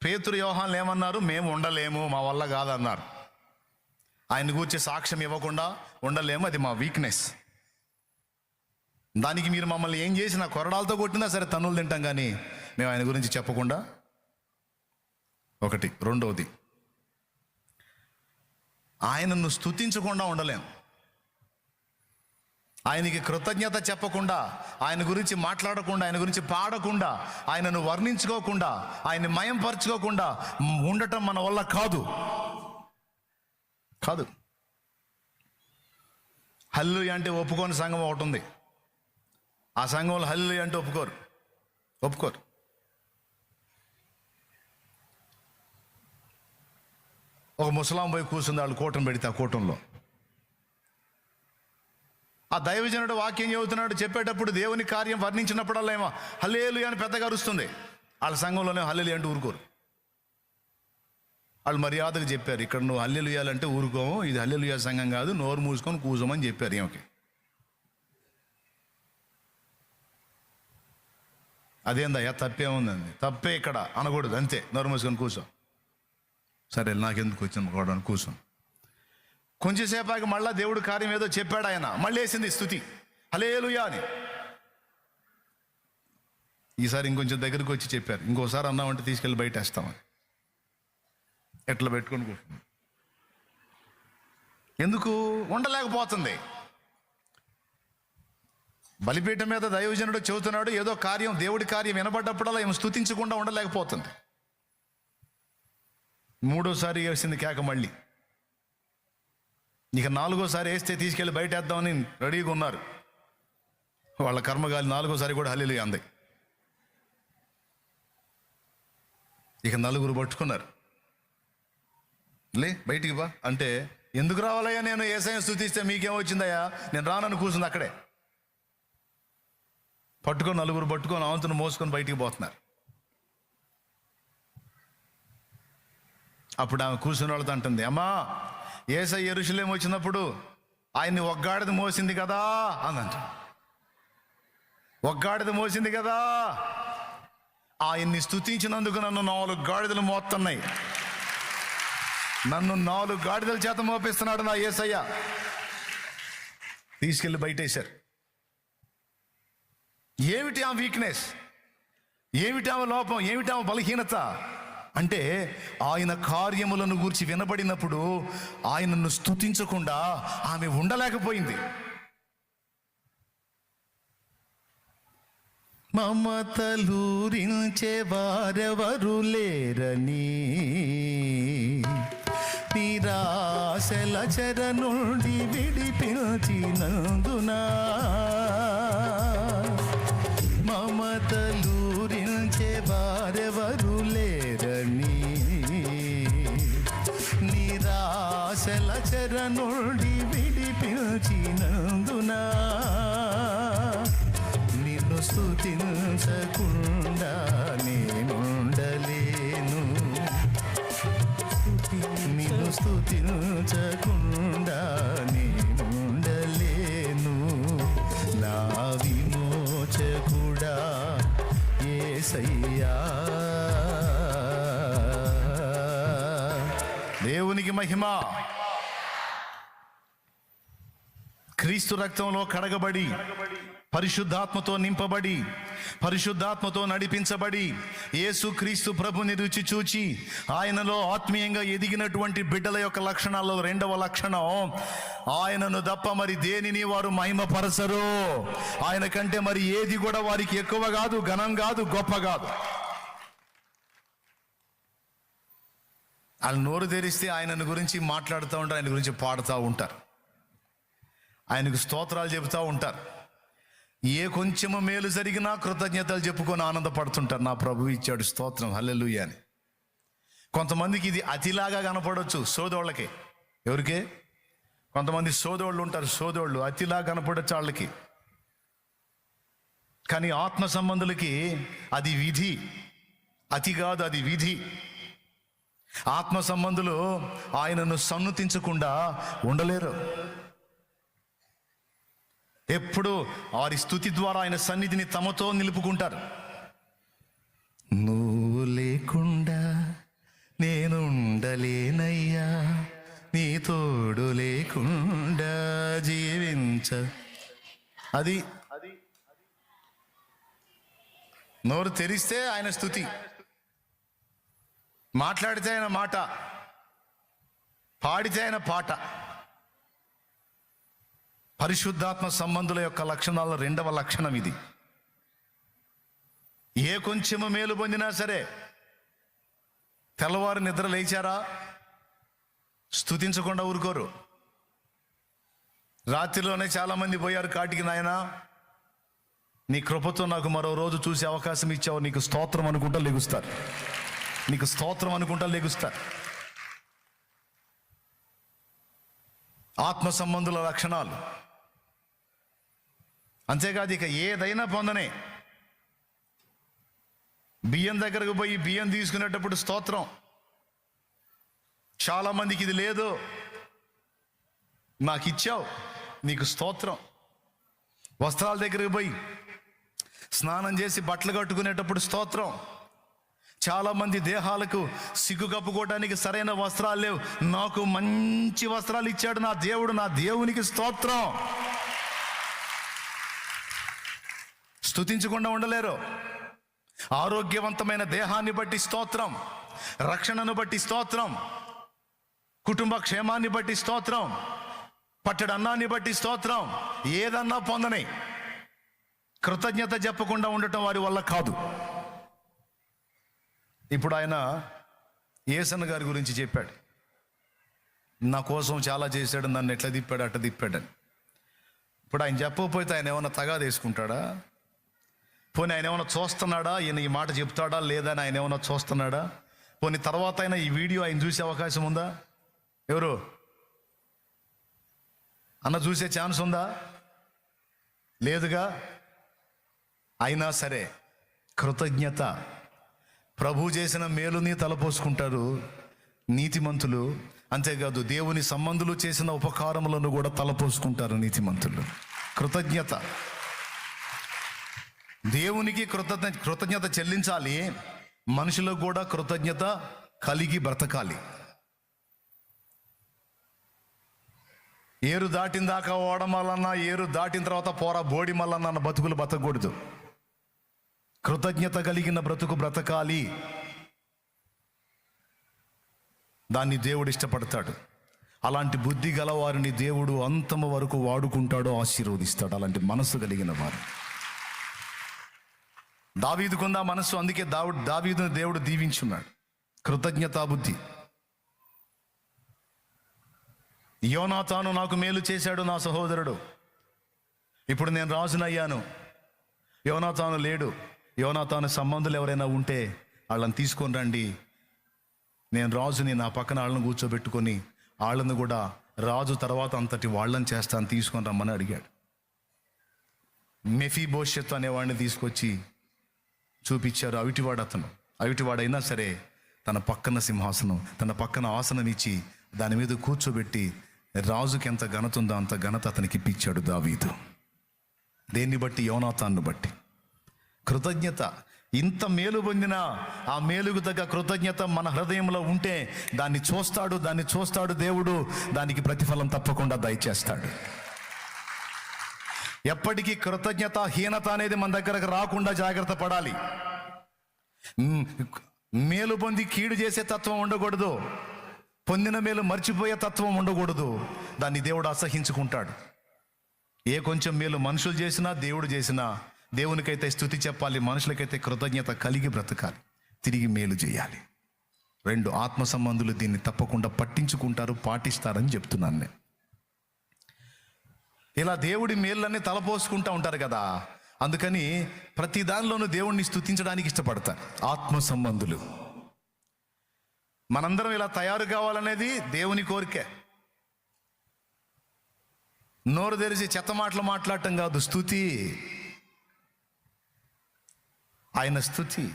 పేతురు యోహాన్లు ఏమన్నారు? మేము ఉండలేము, మా వల్ల కాదన్నారు. ఆయన గురించి సాక్ష్యం ఇవ్వకుండా ఉండలేము, అది మా వీక్నెస్. దానికి మీరు మమ్మల్ని ఏం చేసినా, కొరడాలతో కొట్టినా సరే తన్నులు తింటాం, కానీ మేము ఆయన గురించి చెప్పకుండా. ఒకటి. రెండవది, ఆయనను స్తుతించకుండా ఉండలేం. ఆయనకి కృతజ్ఞత చెప్పకుండా, ఆయన గురించి మాట్లాడకుండా, ఆయన గురించి పాడకుండా, ఆయనను వర్ణించుకోకుండా, ఆయన్ని మయంపరచుకోకుండా ఉండటం మన వల్ల కాదు. హల్లెలూయా అంటే ఒప్పుకోని సంఘం ఒకటి ఉంది. ఆ సంఘంలో హల్లెలూయా అంటే ఒప్పుకోరు. ఒక ముసలాం పోయి కూర్చుంది, వాళ్ళు కూటం పెడితే ఆ కూటంలో ఆ దైవజనుడు వాక్యం చెబుతున్నాడు. చెప్పేటప్పుడు దేవుని కార్యం వర్ణించినప్పుడల్లా ఏమో హల్లెలూయా అని పెద్దగా అరుస్తుంది. వాళ్ళ సంఘంలోనే హల్లెలూయా అంటే ఊరుకోరు. వాళ్ళు మర్యాదకు చెప్పారు, ఇక్కడ నువ్వు హల్లెలూయా అంటే ఊరుకోము, ఇది హల్లెలూయా సంఘం కాదు, నోరు మూసుకొని కూసోమని చెప్పారు. ఏమకి అదేందయ్యా తప్పేముందండి? తప్పే ఇక్కడ అనకూడదు, అంతే. నోరు మూసుకొని కూర్చో. సరే నాకెందుకు వచ్చిన కూర్చొని కొంచెంసేపాకి మళ్ళీ దేవుడు కార్యం ఏదో చెప్పాడు, ఆయన మళ్ళీ వేసింది స్తుతి హల్లెలూయా అని. ఈసారి ఇంకొంచెం దగ్గరికి వచ్చి చెప్పారు, ఇంకోసారి అన్నామంటే తీసుకెళ్ళి బయట వేస్తామని. ఎట్లా పెట్టుకొని కూర్చుంది. ఎందుకు ఉండలేకపోతుంది? బలిపీఠం మీద దైవజనుడు చెబుతున్నాడు, ఏదో కార్యం, దేవుడి కార్యం వినబడ్డప్పుడల్లా ఏమి స్తుతించకుండా ఉండలేకపోతుంది. మూడోసారి వేసింది కేక మళ్ళీ. ఇక నాలుగోసారి వేస్తే తీసుకెళ్ళి బయట వేద్దామని రెడీగా ఉన్నారు. వాళ్ళ కర్మగాలి నాలుగోసారి కూడా హల్లెలూయా అంది. ఇక నలుగురు పట్టుకున్నారు, లే బయటికి బా అంటే, ఎందుకు రావాలయ్యా, నేను యేసయ్యను స్తుతిస్తే మీకేమొచ్చిందయ్యా, నేను రానని కూర్చుంది అక్కడే. నలుగురు పట్టుకొని ఆవంతును మోసుకొని బయటికి పోతున్నారు. అప్పుడు ఆమె కూర్చున్న వాళ్ళతో అంటుంది, అమ్మా యేసయ్య యెరూషలేము వచ్చినప్పుడు ఆయన్ని ఒగ్గాడిద మోసింది కదా అందంట. ఒగ్గాడిద మోసింది కదా, ఆయన్ని స్తుతించినందుకు నన్ను 4 గాడిదలు మోస్తున్నాయి. నన్ను 4 గాడిదల చేత మోపిస్తున్నాడు నా యేసయ్య. తీసుకెళ్ళి బయటేశారు. ఏమిటి ఆ వీక్నెస్? ఏమిటి ఆమె లోపం? ఏమిటి ఆమె బలహీనత? అంటే ఆయన కార్యములను గూర్చి వినబడినప్పుడు ఆయనను స్తుతించకుండా ఆమె ఉండలేకపోయింది. మమతలూరించే వారెవరు లేరని, నిరాశల చెర నుండి విడిపించినందున, మమతలూరించే వారెవరు లేరని, నిరాశల చెర నుండి విడిపించినందున, నిన్ను స్తుతించకుండా నేనుండలేను, నిన్ను స్తుతించకుండా నేనుండలేను, నా విమోచకుడా యేసయ్యా. దేవునికి మహిమ. క్రీస్తు రక్తంలో కడగబడి, పరిశుద్ధాత్మతో నింపబడి, పరిశుద్ధాత్మతో నడిపించబడి, యేసు క్రీస్తు ప్రభుని రుచి చూచి ఆయనలో ఆత్మీయంగా ఎదిగినటువంటి బిడ్డల యొక్క లక్షణాల్లో 2వ లక్షణం, ఆయనను తప్ప మరి దేనిని వారు మహిమపరచరు. ఆయన కంటే మరి ఏది కూడా వారికి ఎక్కువ కాదు, ఘనం కాదు, గొప్ప కాదు. వాళ్ళు నోరు తెరిస్తే ఆయనను గురించి మాట్లాడుతూ ఉంటారు, ఆయన గురించి పాడుతూ ఉంటారు, ఆయనకు స్తోత్రాలు చెబుతూ ఉంటారు. ఏ కొంచెము మేలు జరిగినా కృతజ్ఞతలు చెప్పుకొని ఆనందపడుతుంటారు. నా ప్రభు ఇచ్చాడు, స్తోత్రం, హల్లెలూయా అని. కొంతమందికి ఇది అతిలాగా కనపడవచ్చు, సోదోళ్ళకి. ఎవరికే? కొంతమంది సోదోళ్ళు ఉంటారు, సోదోళ్ళు అతిలాగా కనపడచ్చు వాళ్ళకి. కానీ ఆత్మ సంబంధులకి అది విధి, అతి కాదు, అది విధి. ఆత్మ సంబంధులు ఆయనను సన్నుతించకుండా ఉండలేరు. ఎప్పుడు వారి స్తుతి ద్వారా ఆయన సన్నిధిని తమతో నిలుపుకుంటారు. నువ్వు లేకుండా అది నోరు తెరిస్తే ఆయన స్తుతి, మాట్లాడితే ఆయన మాట, పాడితే ఆయన పాట. పరిశుద్ధాత్మ సంబంధుల యొక్క లక్షణాల్లో రెండవ లక్షణం ఇది. ఏ కొంచెము మేలు పొందినా సరే తెల్లవారు నిద్ర లేచారా స్తుతించకుండా ఊరుకోరు. రాత్రిలోనే చాలామంది పోయారు కాటికి, నాయనా నీ కృపతో నాకు మరో రోజు చూసే అవకాశం ఇచ్చావు, నీకు స్తోత్రం అనుకుంటా లెగుస్తారు, నీకు స్తోత్రం అనుకుంటా లెగుస్తారు. ఆత్మ సంబంధుల లక్షణాలు. అంతేకాదు ఇక ఏదైనా పొందనే. బియ్యం దగ్గరకు పోయి బియ్యం తీసుకునేటప్పుడు స్తోత్రం. చాలామందికి ఇది లేదు, నాకు ఇచ్చావు నీకు స్తోత్రం. వస్త్రాల దగ్గరకు పోయి స్నానం చేసి బట్టలు కట్టుకునేటప్పుడు స్తోత్రం. చాలామంది దేహాలకు సిగ్గు కప్పుకోవడానికి సరైన వస్త్రాలు లేవు, నాకు మంచి వస్త్రాలు ఇచ్చాడు నా దేవుడు, నా దేవునికి స్తోత్రం. స్తుతించకుండా ఉండలేరు. ఆరోగ్యవంతమైన దేహాన్ని బట్టి స్తోత్రం, రక్షణను బట్టి స్తోత్రం, కుటుంబ క్షేమాన్ని బట్టి స్తోత్రం, పట్టెడు అన్నాన్ని బట్టి స్తోత్రం. ఏదన్నా పొందనే కృతజ్ఞత చెప్పకుండా ఉండటం వారి వల్ల కాదు. ఇప్పుడు ఆయన యేసన్న గారి గురించి చెప్పాడు, నా కోసం చాలా చేశాడు, నన్ను ఎట్లా తిప్పాడు అట్లా తిప్పాడని. ఇప్పుడు ఆయన చెప్పకపోతే ఆయన ఏమన్నా తగాద వేసుకుంటాడా? పోనీ ఆయన ఏమైనా చూస్తున్నాడా, ఈయన ఈ మాట చెప్తాడా లేదా అని ఆయన ఏమైనా చూస్తున్నాడా? పోనీ తర్వాత అయినా ఈ వీడియో ఆయన చూసే అవకాశం ఉందా? ఎవరు అన్న చూసే ఛాన్స్ ఉందా? లేదుగా. అయినా సరే కృతజ్ఞత. ప్రభు చేసిన మేలుని తలపోసుకుంటారు నీతిమంతులు. అంతేకాదు దేవుని సంబంధులు చేసిన ఉపకారములను కూడా తలపోసుకుంటారు నీతిమంతులు. కృతజ్ఞత. దేవునికి కృతజ్ఞత చెల్లించాలి, మనుషులకు కూడా కృతజ్ఞత కలిగి బ్రతకాలి. ఏరు దాటిన దాకా ఓడమల్లన్నా, ఏరు దాటిన తర్వాత పోరా బోడి మల్లన్నా అన్న బతుకులు బతకూడదు. కృతజ్ఞత కలిగిన బ్రతుకు బ్రతకాలి. దాన్ని దేవుడు ఇష్టపడతాడు. అలాంటి బుద్ధి గల వారిని దేవుడు అంతము వరకు వాడుకుంటాడో ఆశీర్వదిస్తాడు. అలాంటి మనసు కలిగిన వారు. దావీదుకుందా మనసు, అందుకే దావీదును దేవుడు దీవించున్నాడు. కృతజ్ఞతా బుద్ధి. యోనాతాను నాకు మేలు చేశాడు నా సహోదరుడు, ఇప్పుడు నేను రాజునయ్యాను. యోనాతాను లేడు. యోనాతాను సంబంధులు ఎవరైనా ఉంటే వాళ్ళని తీసుకొని రండి, నేను రాజుని, నా పక్కన వాళ్ళని కూర్చోబెట్టుకొని వాళ్ళని కూడా రాజు తర్వాత అంతటి వాళ్ళని చేస్తాను, తీసుకొని రమ్మని అడిగాడు. మెఫీబోషెత్ అనేవాడిని తీసుకొచ్చి చూపించారు. అవిటివాడు అతను. అవిటివాడైనా సరే తన పక్కన సింహాసనం, తన పక్కన ఆసనం ఇచ్చి దాని మీద కూర్చోబెట్టి రాజుకి ఎంత ఘనత ఉందో అంత ఘనత అతనికి ఇప్పించాడు దావీదు. దేన్ని బట్టి? యోనాతాన్ని బట్టి. కృతజ్ఞత. ఇంత మేలు పొందిన ఆ మేలుకు తగ్గ కృతజ్ఞత మన హృదయంలో ఉంటే దాన్ని చూస్తాడు దేవుడు. దానికి ప్రతిఫలం తప్పకుండా దయచేస్తాడు. ఎప్పటికీ కృతజ్ఞత హీనత అనేది మన దగ్గరకు రాకుండా జాగ్రత్త పడాలి. మేలు పొంది కీడు చేసే తత్వం ఉండకూడదు. పొందిన మేలు మర్చిపోయే తత్వం ఉండకూడదు. దాన్ని దేవుడు అసహించుకుంటాడు. ఏ కొంచెం మేలు మనుషులు చేసినా దేవుడు చేసినా దేవునికైతే స్తుతి చెప్పాలి, మనుషులకైతే కృతజ్ఞత కలిగి బ్రతకాలి, తిరిగి మేలు చేయాలి. రెండు ఆత్మ సంబంధులు దీన్ని తప్పకుండా పట్టించుకుంటారు, పాటిస్తారని చెప్తున్నాను నేను. ఇలా దేవుడి మేళ్ళన్నీ తలపోసుకుంటూ ఉంటారు కదా, అందుకని ప్రతి దానిలోనూ దేవుణ్ణి స్తుతించడానికి ఇష్టపడతారు ఆత్మ సంబంధులు. మనందరం ఇలా తయారు కావాలనేది దేవుని కోరికే. నోరు తెరిచి చెత్త మాటలు మాట్లాడటం కాదు, స్తుతి. ఆయన స్తుతి.